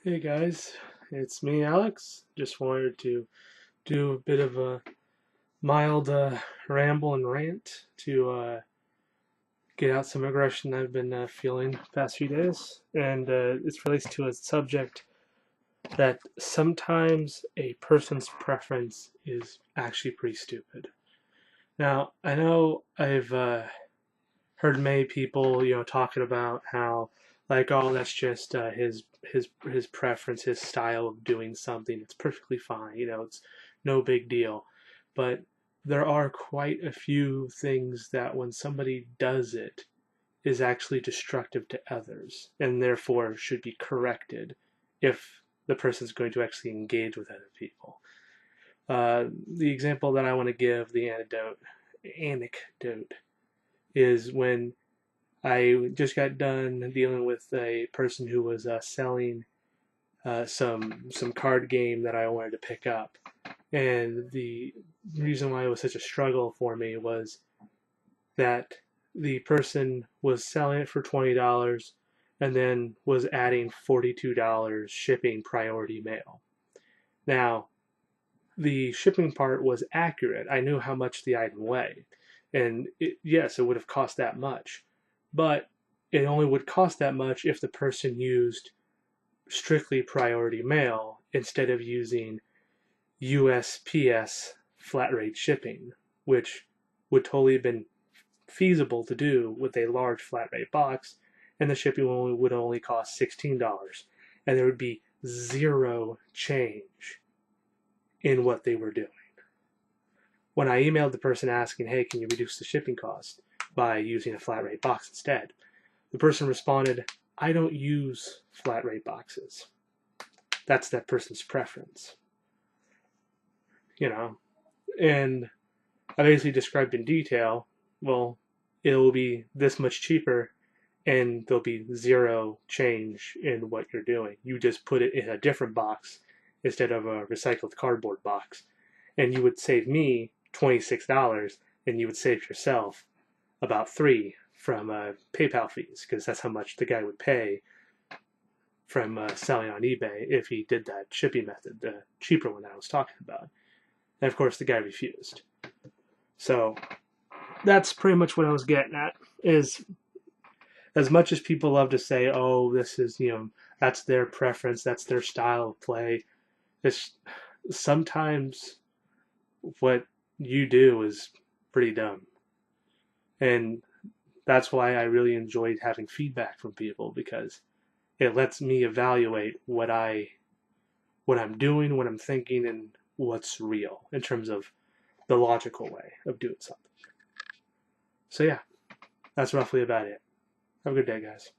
Hey guys, it's me, Alex. Just wanted to do a bit of a mild ramble and rant to get out some aggression I've been feeling the past few days. And it's relates to a subject that sometimes a person's preference is actually pretty stupid. Now, I know I've heard many people, talking about how like, oh, that's just his preference, his style of doing something. It's perfectly fine. It's no big deal. But there are quite a few things that when somebody does it is actually destructive to others and therefore should be corrected if the person's going to actually engage with other people. The example that I want to give, the anecdote, is when I just got done dealing with a person who was selling some card game that I wanted to pick up, and the reason why it was such a struggle for me was that the person was selling it for $20 and then was adding $42 shipping priority mail. Now, the shipping part was accurate. I knew how much the item weighed, and yes, it would have cost that much, but it only would cost that much if the person used strictly priority mail instead of using USPS flat rate shipping, which would totally have been feasible to do with a large flat rate box, and the shipping would only cost $16, and there would be zero change in what they were doing. When I emailed the person asking, hey, can you reduce the shipping cost by using a flat rate box instead, the person responded, I don't use flat rate boxes. That's that person's preference. You know? And I basically described in detail, well, it will be this much cheaper and there'll be zero change in what you're doing. You just put it in a different box instead of a recycled cardboard box. And you would save me $26 and you would save yourself about $3 from PayPal fees, because that's how much the guy would pay from selling on eBay if he did that shipping method, the cheaper one I was talking about. And of course, the guy refused. So that's pretty much what I was getting at. Is as much as people love to say, "Oh, this is that's their preference, that's their style of play." It's sometimes what you do is pretty dumb, and that's why I really enjoyed having feedback from people, because it lets me evaluate what I'm doing, what I'm thinking, and what's real in terms of the logical way of doing something. So yeah, that's roughly about it. Have a good day, guys.